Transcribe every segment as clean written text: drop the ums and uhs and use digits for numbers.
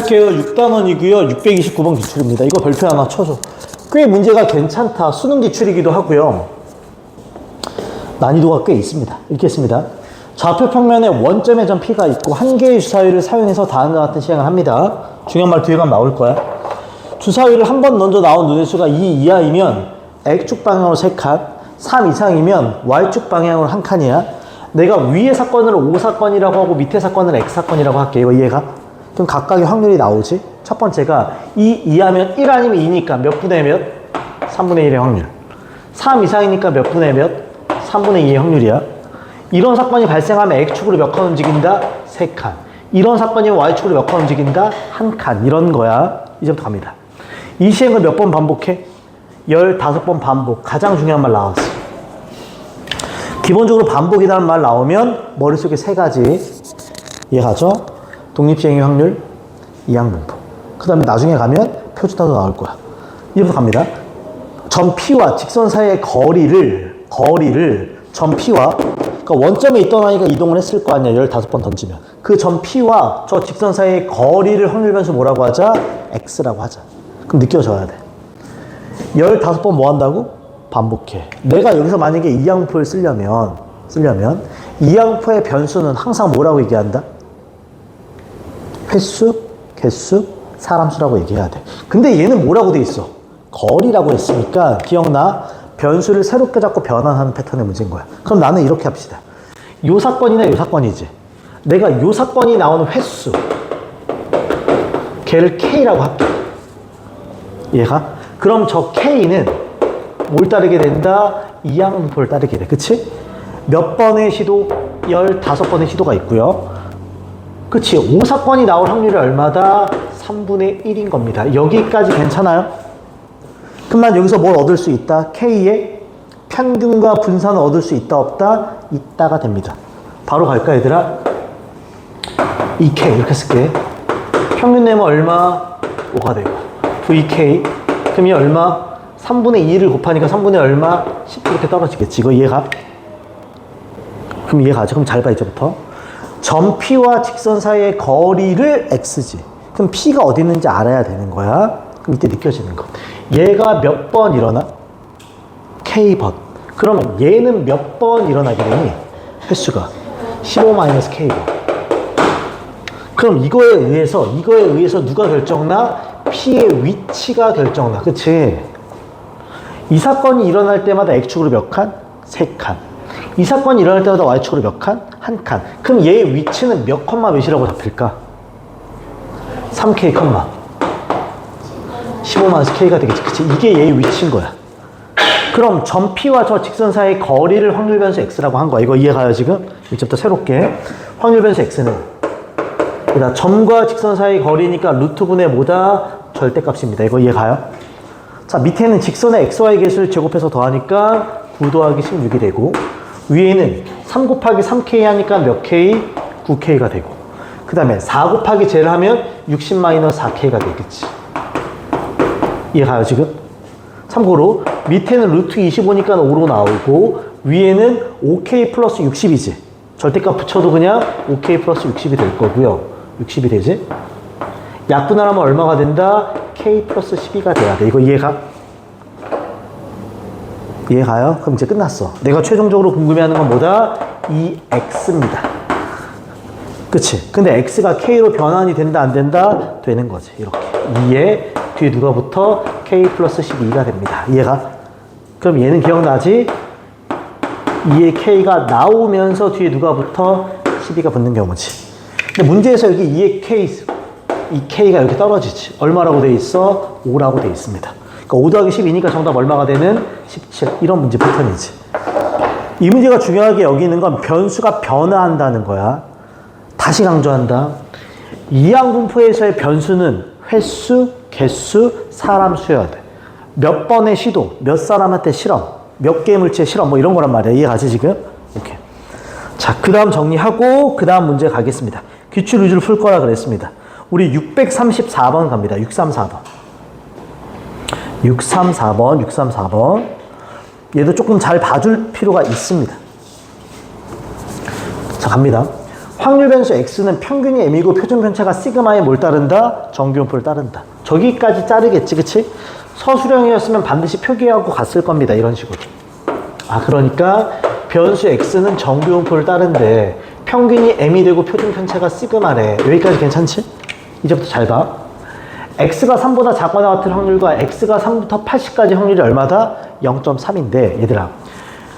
할게요. 6단원이고요. 629번 기출입니다. 이거 별표 하나 쳐줘. 꽤 문제가 괜찮다. 수능 기출이기도 하고요. 난이도가 꽤 있습니다. 읽겠습니다. 좌표 평면에 원점의 점 P가 있고 한 개의 주사위를 사용해서 다음과 같은 시행을 합니다. 중요한 말 뒤에 가면 나올 거야. 주사위를 한 번 던져 나온 눈의 수가 2 이하이면 X축 방향으로 3칸, 3 이상이면 Y축 방향으로 1칸이야. 내가 위의 사건을 O 사건이라고 하고 밑에 사건을 X 사건이라고 할게. 이거 이해가? 그럼 각각의 확률이 나오지. 첫 번째가 2 이하면 1 아니면 2니까 몇 분의 몇? 3분의 1의 확률. 3 이상이니까 몇 분의 몇? 3분의 2의 확률이야. 이런 사건이 발생하면 X축으로 몇 칸 움직인다? 3칸. 이런 사건이면 Y축으로 몇 칸 움직인다? 1칸. 이런 거야. 이제부터 갑니다. 이 시행을 몇 번 반복해? 15번 반복. 가장 중요한 말 나왔어. 기본적으로 반복이라는 말 나오면 머릿속에 3가지 이해가죠? 독립시행의 확률, 이항분포. 그 다음에 나중에 가면 표준화도 나올 거야. 이제부터 갑니다. 점 P와 직선 사이의 거리를 점 P와 그러니까 원점에 있던 아이가 이동을 했을 거 아니야. 15번 던지면. 그 점 P와 저 직선 사이의 거리를 확률 변수 뭐라고 하자? X라고 하자. 그럼 느껴져야 돼. 15번 뭐 한다고? 반복해. 내가 여기서 만약에 이항분포를 쓰려면 이항분포의 변수는 항상 뭐라고 얘기한다? 횟수, 개수, 사람수라고 얘기해야 돼. 근데 얘는 뭐라고 돼 있어? 거리라고 했으니까 기억나? 변수를 새롭게 잡고 변환하는 패턴의 문제인 거야. 그럼 나는 이렇게 합시다. 요 사건이나 요 사건이지. 내가 요 사건이 나오는 횟수 걔를 K라고 할게. 얘가? 그럼 저 K는 뭘 따르게 된다? 이항분포를 따르게 돼. 그치? 몇 번의 시도? 15번의 시도가 있고요. 그치? 5사건이 나올 확률이 얼마다? 3분의 1인 겁니다. 여기까지 괜찮아요? 그럼 난 여기서 뭘 얻을 수 있다? K의 평균과 분산을 얻을 수 있다 없다? 있다가 됩니다. 바로 갈까 얘들아? 2K 이렇게 쓸게. 평균 내면 얼마? 5가 되고 VK 그럼 이 얼마? 3분의 2를 곱하니까 3분의 얼마? 10 이렇게 떨어지겠지. 이거 이해가? 그럼 이해가죠? 그럼 잘 봐 이제부터. 점 P와 직선 사이의 거리를 X지. 그럼 P가 어디 있는지 알아야 되는 거야. 그럼 이때 느껴지는 거. 얘가 몇 번 일어나? K번. 그러면 얘는 몇 번 일어나게 되니? 횟수가 15-K번. 그럼 이거에 의해서 누가 결정나? P의 위치가 결정나. 그치? 이 사건이 일어날 때마다 X축으로 몇 칸? 3칸. 이 사건이 일어날 때마다 Y축으로 몇 칸? 1칸. 그럼 얘의 위치는 몇 컴마 몇이라고 잡힐까? 3K 컴마 15-K가 되겠지. 그치? 이게 얘의 위치인 거야. 그럼 점 P와 저 직선 사이의 거리를 확률 변수 X라고 한 거야. 이거 이해가요 지금? 이제부터 새롭게. 확률 변수 X는 그러니까 점과 직선 사이의 거리니까 루트분의 뭐다? 절대값입니다. 이거 이해가요? 자, 밑에는 직선의 XY 개수를 제곱해서 더하니까 9 더하기 16이 되고 위에는 3 곱하기 3K 하니까 몇 K? 9K가 되고 그 다음에 4 곱하기 J를 하면 60-4K가 되겠지. 이해가요 지금? 참고로 밑에는 루트 25니까 5로 나오고 위에는 5K 플러스 60이지. 절대값 붙여도 그냥 5K 플러스 60이 될 거고요. 60이 되지? 약분하면 얼마가 된다? K 플러스 12가 돼야 돼. 이거 이해가? 이해가요? 그럼 이제 끝났어. 내가 최종적으로 궁금해하는 건 뭐다? 이 X입니다. 그치? 근데 X가 K로 변환이 된다 안 된다? 되는 거지. 이렇게 2에 뒤에 누가 붙어? K 플러스 12가 됩니다. 이해가? 그럼 얘는 기억나지? 2에 K가 나오면서 뒤에 누가 붙어? 12가 붙는 경우지. 근데 문제에서 여기 2에 K 이 K가 이렇게 떨어지지. 얼마라고 돼 있어? 5라고 돼 있습니다. 그러니까 5 더하기 12니까 정답 얼마가 되는? 17. 이런 문제 패턴이지. 이 문제가 중요하게 여기는 건 변수가 변화한다는 거야. 다시 강조한다. 이항분포에서의 변수는 횟수, 개수, 사람 수여야 돼. 몇 번의 시도, 몇 사람한테 실험, 몇 개의 물체 실험 뭐 이런 거란 말이야. 이해가지 지금? 이렇게. 자, 그 다음 정리하고 그 다음 문제 가겠습니다. 기출 위주로 풀 거라 그랬습니다. 우리 634번 갑니다. 634번. 얘도 조금 잘 봐줄 필요가 있습니다. 자, 갑니다. 확률 변수 x는 평균이 m이고 표준 편차가 시그마에 뭘 따른다? 정규분포를 따른다. 저기까지 자르겠지, 그치? 서술형이었으면 반드시 표기하고 갔을 겁니다. 이런 식으로. 아, 그러니까 변수 x는 정규분포를 따른데 평균이 m이 되고 표준 편차가 시그마래. 여기까지 괜찮지? 이제부터 잘 봐. x가 3보다 작거나 같은 확률과 x가 3부터 80까지 확률이 얼마다? 0.3인데 얘들아,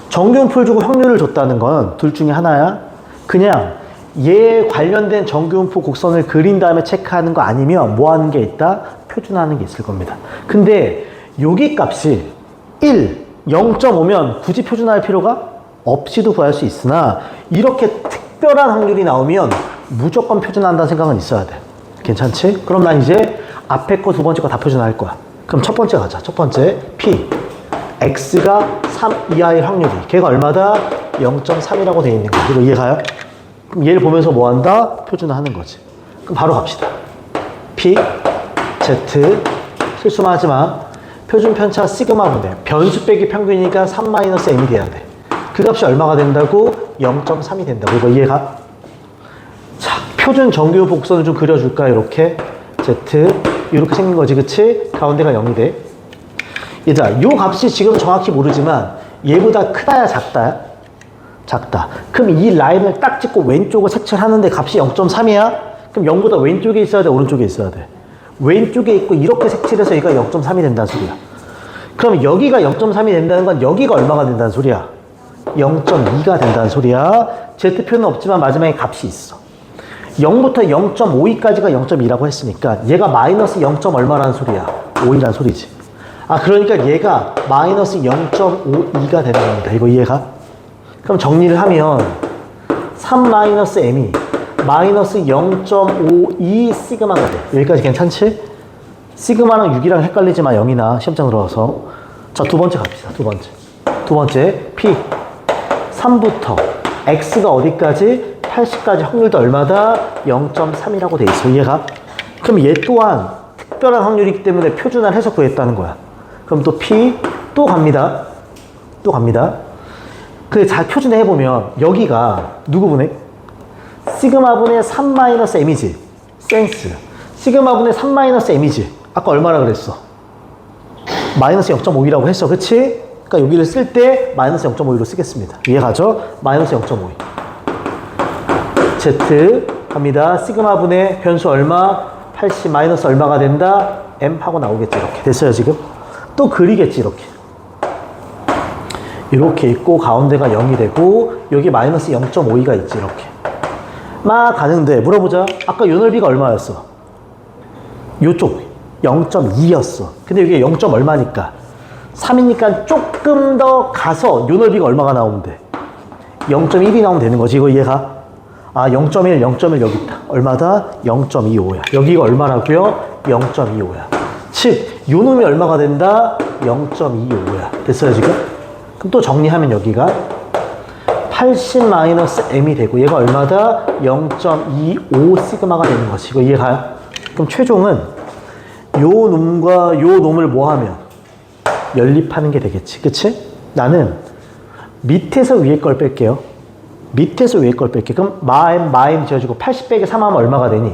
정규분포를 주고 확률을 줬다는 건 둘 중에 하나야. 그냥 얘에 관련된 정규분포 곡선을 그린 다음에 체크하는 거 아니면 뭐 하는 게 있다? 표준화하는 게 있을 겁니다. 근데 여기 값이 1, 0.5면 굳이 표준화할 필요가 없이도 구할 수 있으나 이렇게 특별한 확률이 나오면 무조건 표준화한다는 생각은 있어야 돼. 괜찮지? 그럼 난 이제 앞에 거 두 번째 거 다 표준화할 거야. 그럼 첫 번째 가자. 첫 번째 P x가 3 이하의 확률이 걔가 얼마다? 0.3이라고 되어 있는 거야. 이거 이해가요? 그럼 얘를 보면서 뭐 한다? 표준화하는 거지. 그럼 바로 갑시다. P Z 실수만 하지 마. 표준 편차 시그마 분의 변수 빼기 평균이니까 3-m이 돼야 돼. 그 값이 얼마가 된다고? 0.3이 된다고. 이거 이해가? 자, 표준 정규 복선을 좀 그려줄까? 이렇게 Z 이렇게 생긴 거지, 그치? 가운데가 0이 돼. 얘들아, 요 값이 지금 정확히 모르지만 얘보다 크다야 작다야? 작다. 그럼 이 라인을 딱 찍고 왼쪽을 색칠하는데 값이 0.3이야? 그럼 0보다 왼쪽에 있어야 돼? 오른쪽에 있어야 돼? 왼쪽에 있고 이렇게 색칠해서 얘가 0.3이 된다는 소리야. 그럼 여기가 0.3이 된다는 건 여기가 얼마가 된다는 소리야? 0.2가 된다는 소리야. Z표는 없지만 마지막에 값이 있어. 0부터 0.52까지가 0.2라고 했으니까 얘가 마이너스 0. 얼마라는 소리야? 5이라는 소리지. 아, 그러니까 얘가 마이너스 0.52가 되는 겁니다. 이거 이해가? 그럼 정리를 하면 3-m이 마이너스 0.52 시그마가 돼. 여기까지 괜찮지? 시그마랑 6이랑 헷갈리지 마. 0이나 시험장 들어와서. 자, 두 번째 갑시다. 두 번째 P 3부터 X가 어디까지? 80까지 확률도 얼마다? 0.3이라고 돼 있어. 이해가? 그럼 얘 또한 특별한 확률이기 때문에 표준화를 해서 구했다는 거야. 그럼 또 P 또 갑니다. 그 잘 표준화 해보면 여기가 누구분의? 시그마분의 3-m이지. 센스. 시그마분의 3-m이지. 아까 얼마라 그랬어? 마이너스 0.5이라고 했어. 그치? 그러니까 여기를 쓸 때 마이너스 0.52로 쓰겠습니다. 이해가죠? 마이너스 0.52. Z 갑니다. 시그마분의 변수 얼마? 80 마이너스 얼마가 된다? M 하고 나오겠지. 이렇게. 됐어요, 지금? 또 그리겠지, 이렇게. 이렇게 있고 가운데가 0이 되고 여기 마이너스 0.52가 있지. 이렇게 막 가는데 물어보자. 아까 요 넓이가 얼마였어? 요쪽 0.2였어. 근데 여기 0. 얼마니까 3이니까 조금 더 가서 요 넓이가 얼마가 나오면 돼? 0.1이 나오면 되는 거지. 이거 이해가? 아, 0.1 여기 있다. 얼마다? 0.25야. 여기가 얼마라고요? 0.25야. 즉 요 놈이 얼마가 된다? 0.25야. 됐어요, 지금? 그럼 또 정리하면 여기가 80-m이 되고 얘가 얼마다? 0.25 시그마가 되는 거지. 이거 이해가요? 그럼 최종은 요 놈과 요 놈을 뭐 하면? 연립하는 게 되겠지. 그치? 나는 밑에서 위에 걸 뺄게요. 그럼 마임 지어주고 80 빼기 3 하면 얼마가 되니?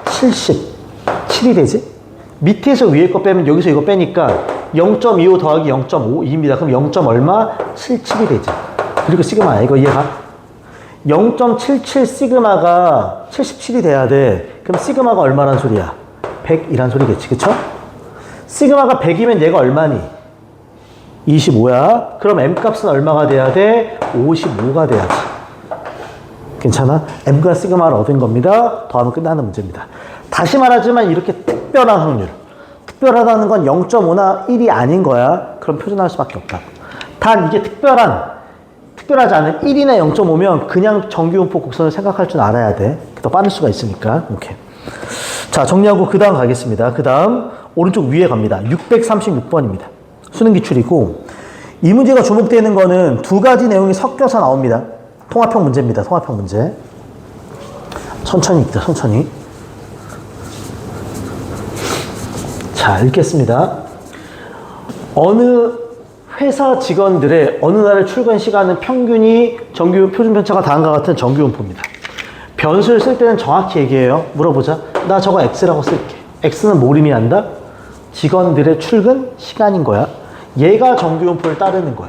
77이 되지? 밑에서 위에 거 빼면 여기서 이거 빼니까 0.25 더하기 0.52입니다. 그럼 0. 얼마? 77이 되지. 그리고 시그마야. 이거 이해가? 0.77 시그마가 77이 돼야 돼. 그럼 시그마가 얼마란 소리야? 100이란 소리겠지. 그쵸? 시그마가 100이면 얘가 얼마니? 25야. 그럼 M값은 얼마가 돼야 돼? 55가 돼야지. 괜찮아? M과 시그마를 얻은 겁니다. 더하면 끝나는 문제입니다. 다시 말하지만 이렇게 특별한 확률. 특별하다는 건 0.5나 1이 아닌 거야. 그럼 표준화할 수밖에 없다. 단 이게 특별하지 않은 1이나 0.5면 그냥 정규분포 곡선을 생각할 줄 알아야 돼. 더 빠를 수가 있으니까. 오케이. 자, 정리하고 그 다음 가겠습니다. 그 다음 오른쪽 위에 갑니다. 636번입니다. 수능 기출이고 이 문제가 주목되는 거는 두 가지 내용이 섞여서 나옵니다. 통합형 문제입니다. 통합형 문제. 천천히 읽자, 천천히. 자, 읽겠습니다. 어느 회사 직원들의 어느 날의 출근 시간은 평균이 표준 편차가 다음과 같은 정규분포입니다. 변수를 쓸 때는 정확히 얘기해요. 물어보자. 나 저거 X라고 쓸게. X는 뭘 의미한다? 직원들의 출근 시간인 거야. 얘가 정규분포를 따르는 거야.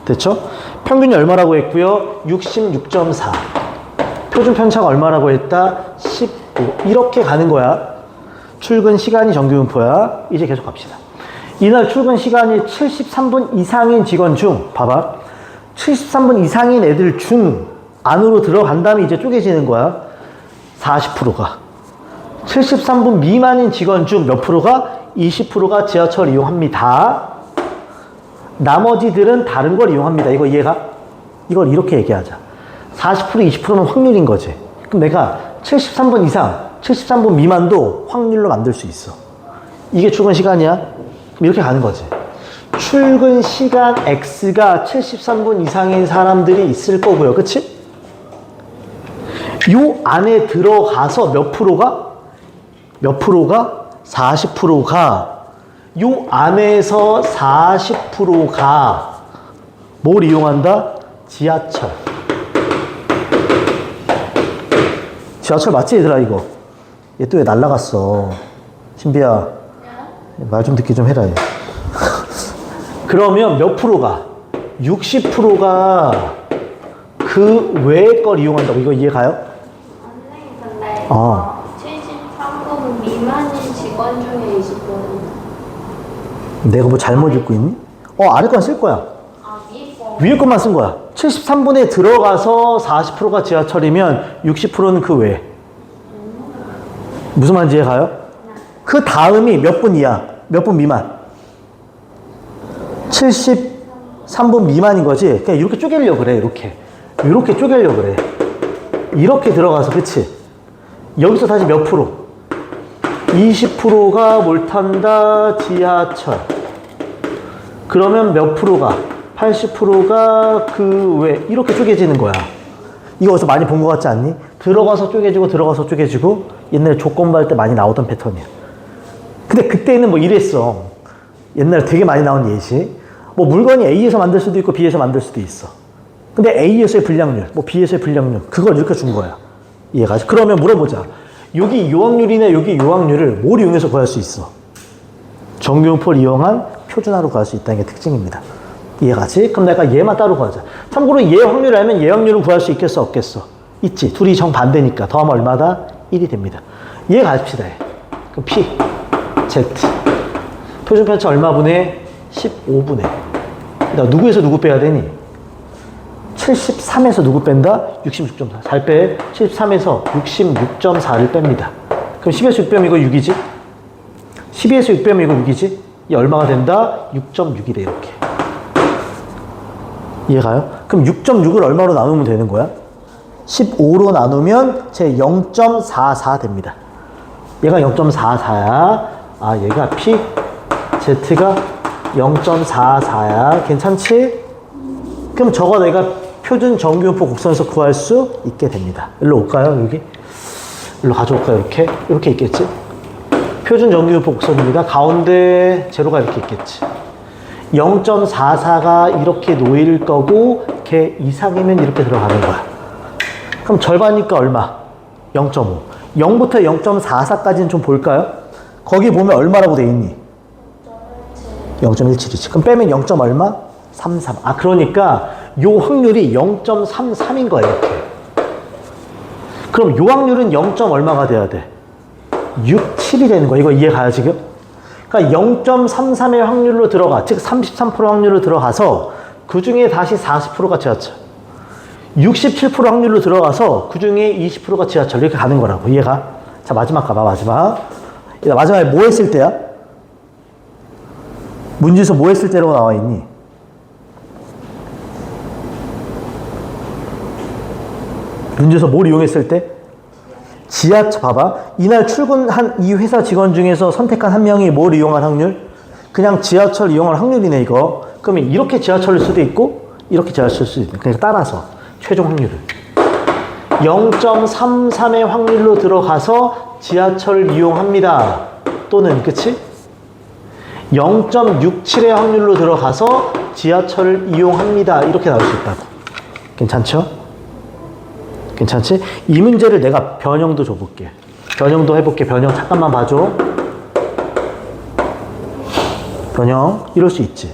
됐죠? 평균이 얼마라고 했고요? 66.4. 표준 편차가 얼마라고 했다? 15. 이렇게 가는 거야. 출근 시간이 정규분포야. 이제 계속 갑시다. 이날 출근 시간이 73분 이상인 직원 중, 봐봐. 73분 이상인 애들 중 안으로 들어간 다음에 이제 쪼개지는 거야. 40%가. 73분 미만인 직원 중 몇 프로가? 20%가 지하철 이용합니다. 나머지들은 다른 걸 이용합니다. 이거 이해가? 이걸 이렇게 얘기하자. 40%, 20%는 확률인 거지. 그럼 내가 73분 이상, 73분 미만도 확률로 만들 수 있어. 이게 출근 시간이야? 그럼 이렇게 가는 거지. 출근 시간 X가 73분 이상인 사람들이 있을 거고요. 그치? 요 안에 들어가서 몇 프로가? 몇 프로가? 40%가 요 안에서 40%가 뭘 이용한다? 지하철. 지하철 맞지 얘들아 이거? 얘 또 왜 날라갔어? 신비야 말 좀 듣기 좀 해라 얘. 그러면 몇 프로가? 60%가 그 외의 걸 이용한다고. 이거 이해가요? 선생님 근데 73분 미만인 직원 중에 20%는 내가 뭐 잘못 읽고 있니? 아래 건 쓸 거야. 위에 거 위에 것만 쓴 거야. 73분에 들어가서 40%가 지하철이면 60%는 그 외에. 무슨 말인지 이해가요? 그 다음이 몇 분이야? 몇 분 미만? 73분 미만인 거지? 그냥 이렇게 쪼개려고 그래, 이렇게. 이렇게 쪼개려고 그래. 이렇게 들어가서, 그치? 여기서 다시 몇 프로? 20%가 뭘 탄다? 지하철. 그러면 몇 프로가? 80%가 그 외. 이렇게 쪼개지는 거야. 이거 어디서 많이 본 것 같지 않니? 들어가서 쪼개지고 들어가서 쪼개지고 옛날에 조건부 할 때 많이 나오던 패턴이야. 근데 그때는 뭐 이랬어. 옛날에 되게 많이 나온 예시. 뭐 물건이 A에서 만들 수도 있고 B에서 만들 수도 있어. 근데 A에서의 불량률, 뭐 B에서의 불량률, 그걸 이렇게 준 거야. 이해가? 그러면 물어보자. 여기 요확률이나 여기 요확률을 뭘 이용해서 구할 수 있어? 정규분포를 이용한 표준화로 구할 수 있다는 게 특징입니다. 이해가지? 그럼 내가 얘만 따로 구하자. 참고로 얘 확률을 알면 얘 확률은 구할 수 있겠어, 없겠어? 있지. 둘이 정반대니까 더하면 얼마다? 1이 됩니다. 얘 갑시다. 그럼 P, Z. 표준 편차 얼마분의? 15분의. 나 누구에서 누구 빼야 되니? 73에서 누구 뺀다? 66.4. 잘 빼. 73에서 66.4를 뺍니다. 그럼 10에서 6 빼면 이거 6이지? 12에서 6 빼면 이거 6이지? 이 얼마가 된다? 6.6이래, 이렇게. 이해가요? 그럼 6.6을 얼마로 나누면 되는 거야? 15로 나누면 제 0.44 됩니다. 얘가 0.44야. 아, 얘가 P, Z가 0.44야. 괜찮지? 그럼 저거 내가 표준 정규분포 곡선에서 구할 수 있게 됩니다. 일로 올까요, 여기? 일로 가져올까요, 이렇게? 이렇게 있겠지? 표준 정규분포 곡선입니다. 가운데 제로가 이렇게 있겠지. 0.44가 이렇게 놓일 거고 걔 이상이면 이렇게 들어가는 거야. 그럼 절반이니까 얼마? 0.5. 0부터 0.44까지는 좀 볼까요? 거기 보면 얼마라고 돼 있니? 0.17이지. 그럼 빼면 0. 얼마? 33. 아, 그러니까 요 확률이 0.33인 거야, 이렇게. 그럼 요 확률은 0. 얼마가 돼야 돼? 67이 되는 거야. 이거 이해가요, 지금? 그러니까 0.33의 확률로 들어가. 즉 33% 확률로 들어가서 그 중에 다시 40%가 지하철. 67% 확률로 들어가서 그 중에 20%가 지하철. 이렇게 가는 거라고. 이해가? 자, 마지막 가봐, 마지막. 마지막에 뭐 했을 때야? 문제에서 뭐 했을 때라고 나와 있니? 문제에서 뭘 이용했을 때? 지하철, 봐봐. 이날 출근한 이 회사 직원 중에서 선택한 한 명이 뭘 이용할 확률? 그냥 지하철 이용할 확률이네, 이거. 그러면 이렇게 지하철일 수도 있고, 이렇게 지하철일 수도 있고. 그러니까 따라서 최종 확률을. 0.33의 확률로 들어가서 지하철을 이용합니다. 또는, 그치? 0.67의 확률로 들어가서 지하철을 이용합니다. 이렇게 나올 수 있다고. 괜찮죠? 괜찮지? 이 문제를 내가 변형도 줘볼게. 변형도 해볼게. 변형 잠깐만 봐줘. 변형 이럴 수 있지.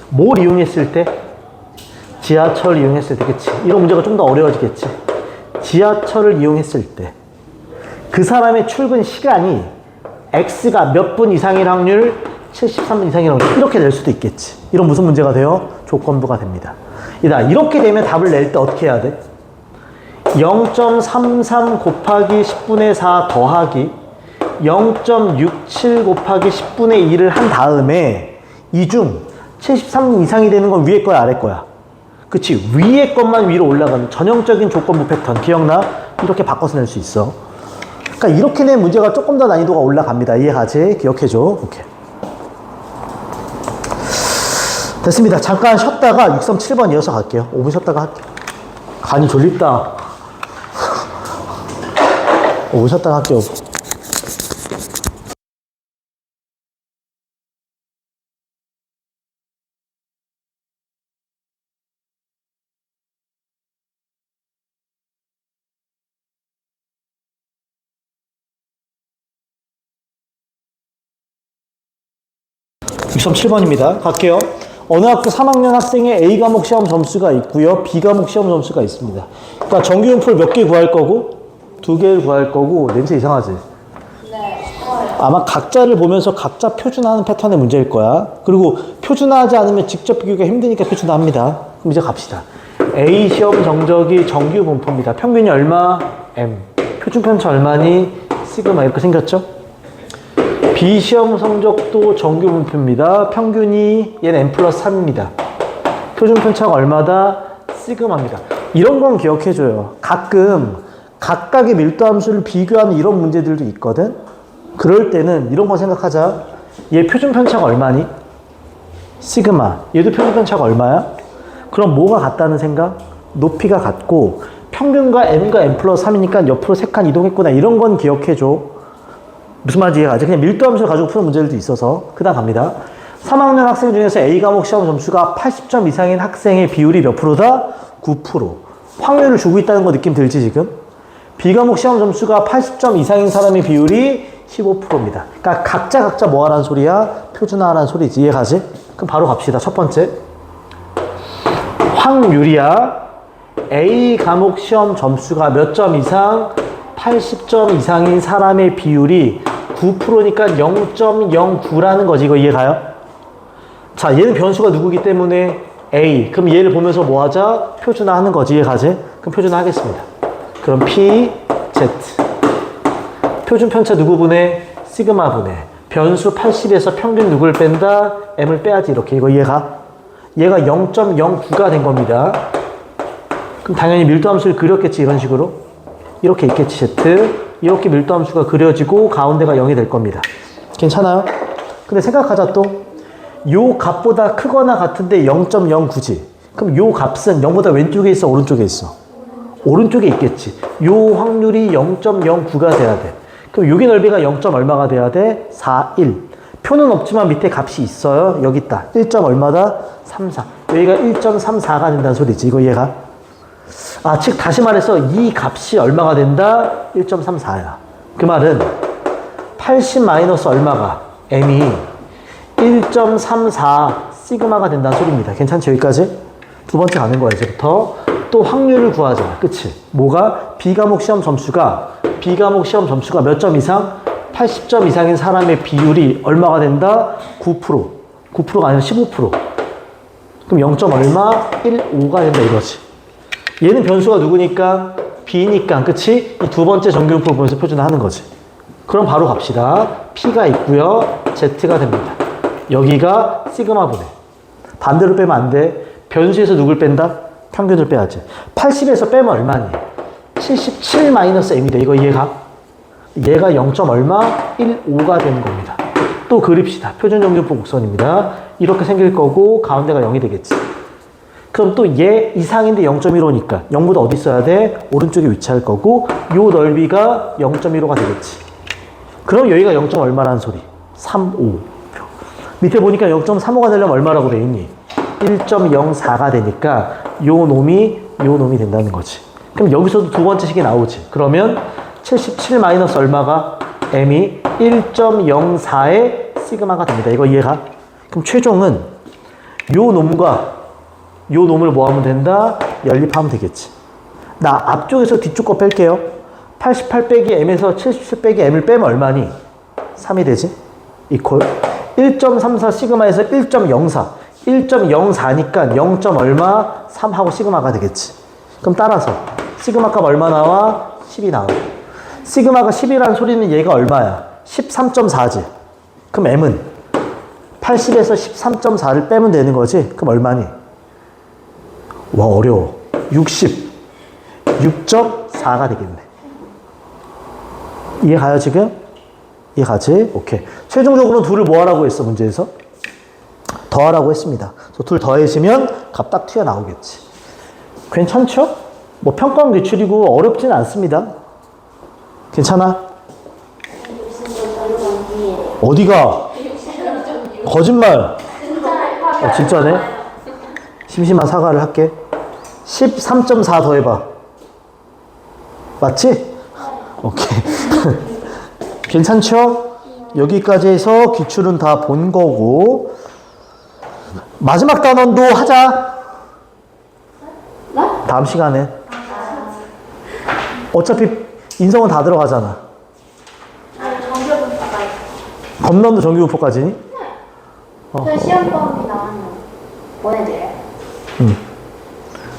뭘 이용했을 때? 지하철 이용했을 때, 그치? 이런 문제가 좀 더 어려워지겠지. 지하철을 이용했을 때 그 사람의 출근 시간이 X가 몇 분 이상일 확률, 73분 이상일 확률, 이렇게 낼 수도 있겠지. 이런 무슨 문제가 돼요? 조건부가 됩니다. 이렇게 되면 답을 낼 때 어떻게 해야 돼? 0.33 곱하기 10분의 4 더하기 0.67 곱하기 10분의 1을 한 다음에 이 중 73분 이상이 되는 건 위에 거야, 아래 거야? 그치? 위에 것만 위로 올라가는 전형적인 조건부 패턴 기억나? 이렇게 바꿔서 낼 수 있어. 그러니까 이렇게 낸 문제가 조금 더 난이도가 올라갑니다. 이해가지? 기억해줘. 오케이. 됐습니다. 잠깐 쉬었다가 637번 이어서 갈게요. 5분 쉬었다가 할게요. 간이 졸립다. 5분 쉬었다가 할게요. 6.7번입니다. 갈게요. 어느 학교 3학년 학생의 A 과목 시험 점수가 있고요. B 과목 시험 점수가 있습니다. 그러니까 정규분풀 몇 개 구할 거고? 2개를 구할 거고. 냄새 이상하지? 네. 아마 각자를 보면서 각자 표준화하는 패턴의 문제일 거야. 그리고 표준화하지 않으면 직접 비교가 힘드니까 표준화합니다. 그럼 이제 갑시다. A 시험 정적이 정규 분포입니다. 평균이 얼마? M. 표준 편차 얼마니? 시그마. 이렇게 생겼죠? B 시험 성적도 정규 분포입니다. 평균이 얘는 M 플러스 3입니다. 표준 편차가 얼마다? 시그마입니다. 이런 건 기억해줘요. 가끔 각각의 밀도 함수를 비교하는 이런 문제들도 있거든. 그럴 때는 이런 거 생각하자. 얘 표준 편차가 얼마니? 시그마. 얘도 표준 편차가 얼마야? 그럼 뭐가 같다는 생각? 높이가 같고 평균과 M과 M 플러스 3이니까 옆으로 3칸 이동했구나. 이런 건 기억해줘. 무슨 말인지 이해가지? 그냥 밀도 함수를 가지고 푸는 문제들도 있어서. 그 다음 갑니다. 3학년 학생 중에서 A 과목 시험 점수가 80점 이상인 학생의 비율이 몇 프로다? 9%. 확률을 주고 있다는 거 느낌 들지 지금? B 과목 시험 점수가 80점 이상인 사람의 비율이 15%입니다. 그러니까 각자 뭐 하라는 소리야? 표준화하라는 소리지. 이해가지? 그럼 바로 갑시다. 첫 번째. 확률이야. A 과목 시험 점수가 몇 점 이상? 80점 이상인 사람의 비율이 9%니까 0.09라는 거지. 이거 이해가요? 자, 얘는 변수가 누구기 때문에 A. 그럼 얘를 보면서 뭐 하자? 표준화 하는 거지. 이해가지? 그럼 표준화 하겠습니다. 그럼 P, Z. 표준 편차 누구 분해? 시그마 분해. 변수 80에서 평균 누구를 뺀다? M을 빼야지. 이렇게. 이거 이해가? 얘가 0.09가 된 겁니다. 그럼 당연히 밀도 함수를 그렸겠지. 이런 식으로. 이렇게 있겠지. Z. 이렇게 밀도 함수가 그려지고 가운데가 0이 될 겁니다. 괜찮아요? 근데 생각하자 또. 요 값보다 크거나 같은데 0.09지. 그럼 요 값은 0보다 왼쪽에 있어? 오른쪽에 있어? 오른쪽에 있겠지. 요 확률이 0.09가 돼야 돼. 그럼 여기 넓이가 0. 얼마가 돼야 돼? 4, 1. 표는 없지만 밑에 값이 있어요. 여기 있다. 1. 얼마다? 3, 4. 여기가 1.34가 된다는 소리지. 이거 이해가? 아, 즉 다시 말해서 이 값이 얼마가 된다? 1.34야. 그 말은 80 마이너스 얼마가? M이 1.34 시그마가 된다는 소리입니다. 괜찮지? 여기까지? 두 번째 가는 거야, 이제부터. 또 확률을 구하자. 그치? 뭐가? B 과목 시험 점수가 몇 점 이상? 80점 이상인 사람의 비율이 얼마가 된다? 9%. 9%가 아니라 15%. 그럼 0. 얼마? 15가 된다 이거지. 얘는 변수가 누구니까? B니까, 그치? 이 두 번째 정규분포 보면서 표준화하는 거지. 그럼 바로 갑시다. P가 있고요. Z가 됩니다. 여기가 시그마 분해. 반대로 빼면 안 돼. 변수에서 누굴 뺀다? 평균을 빼야지. 80에서 빼면 얼마니? 77 마이너스 M이다. 이거 이해가? 얘가 0. 얼마? 15가 되는 겁니다. 또 그립시다. 표준 정규분포 곡선입니다. 이렇게 생길 거고 가운데가 0이 되겠지. 그럼 또 얘 이상인데 0.15니까 0보다 어디 있어야 돼? 오른쪽에 위치할 거고 요 넓이가 0.15가 되겠지. 그럼 여기가 0. 얼마라는 소리? 35. 밑에 보니까 0.35가 되려면 얼마라고 돼 있니? 1.04가 되니까 요 놈이 된다는 거지. 그럼 여기서도 두 번째 식이 나오지. 그러면 77 마이너스 얼마가 m이 1.04의 시그마가 됩니다. 이거 이해가? 그럼 최종은 요 놈과 요 놈을 뭐 하면 된다? 연립하면 되겠지. 나 앞쪽에서 뒤쪽 거 뺄게요. 88 빼기 m에서 77 빼기 m을 빼면 얼마니? 3이 되지? 이퀄 1.34 시그마에서 1.04 1.04니까 0. 얼마? 3하고 시그마가 되겠지. 그럼 따라서 시그마 값 얼마 나와? 10이 나와. 시그마가 10이라는 소리는 얘가 얼마야? 13.4지. 그럼 m은 80에서 13.4를 빼면 되는 거지. 그럼 얼마니? 와 어려워. 6.4가 되겠네. 이해가요 지금? 이해가지? 오케이. 최종적으로는 둘을 뭐 하라고 했어 문제에서? 더하라고 했습니다. 그래서 둘 더해지면 값 딱 튀어나오겠지. 괜찮죠? 뭐 평가원 기출이고 어렵진 않습니다. 괜찮아? 어디가? 거짓말. 진짜네. 심심한 사과를 할게. 13.4 더해봐. 맞지? 오케이. 괜찮죠? 여기까지 해서 기출은 다 본 거고 마지막 단원도 하자. 다음 시간에. 어차피 인성은 다 들어가잖아. 검론도 정규분포까지니? 그 시험범위 나왔나? 보내드려요.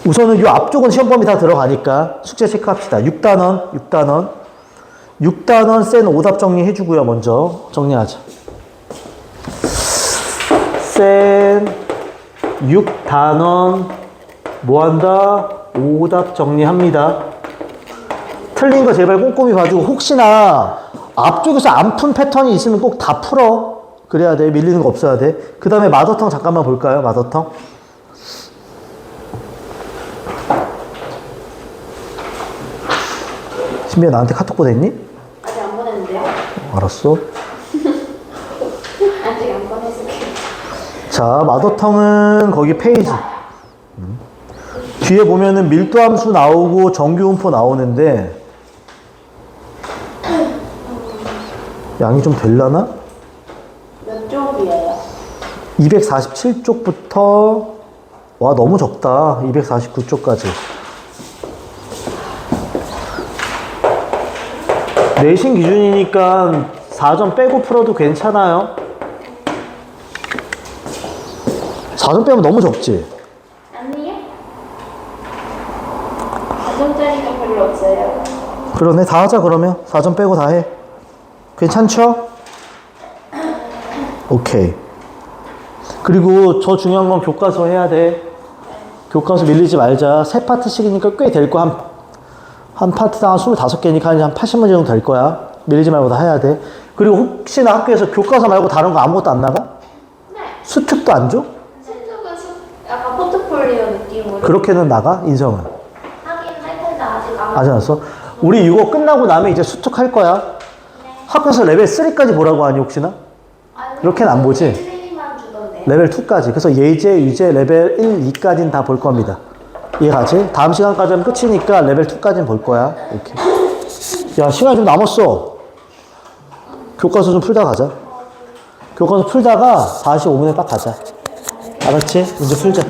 우선은 이 앞쪽은 시험 범위 다 들어가니까 숙제 체크합시다. 6단원 센 오답 정리해주고요. 먼저 정리하자. 센 6단원 뭐한다? 오답 정리합니다. 틀린 거 제발 꼼꼼히 봐주고 혹시나 앞쪽에서 안 푼 패턴이 있으면 꼭 다 풀어. 그래야 돼. 밀리는 거 없어야 돼. 그 다음에 마더텅 잠깐만 볼까요? 마더텅. 신비야 나한테 카톡 보냈니? 아직 안 보냈는데요? 알았어. 아직 안 보냈어요. 자, 마더텅은 거기 페이지. 뒤에 보면은 밀도함수 나오고 정규분포 나오는데 양이 좀 될라나? 몇 쪽이에요? 247쪽부터 와 너무 적다. 249쪽까지. 내신 기준이니까 4점 빼고 풀어도 괜찮아요. 4점 빼면 너무 적지? 아니요. 4점짜리가 별로 없어요. 그러네. 다 하자 그러면. 4점 빼고 다 해. 괜찮죠? 오케이. 그리고 저 중요한 건 교과서 해야 돼. 교과서 밀리지 말자. 세 파트씩이니까 꽤 될 거야. 한 파트당 한 25개니까 한 80문제 정도 될 거야. 밀리지 말고 다 해야 돼. 그리고 혹시나 학교에서 교과서 말고 다른 거 아무것도 안 나가? 네. 수특도 안 줘? 실적은 약간 포트폴리오 느낌으로 그렇게는 나가? 인성은? 하긴 할 텐데 아직 안 아직 안 왔어? 우리 이거 끝나고 나면 이제 수특 할 거야. 학교에서 레벨 3까지 보라고 하니 혹시나? 아니, 이렇게는 안 보지? 1, 2만 주던데. 레벨 2까지. 그래서 예제, 유제, 레벨 1, 2까지는 다 볼 겁니다. 이해가지? 다음 시간까지 하면 끝이니까 레벨 2까지는 볼 거야. 이렇게. 야, 시간이 좀 남았어. 교과서 좀 풀다 가자. 교과서 풀다가 45분에 딱 가자. 알았지? 문제 풀자.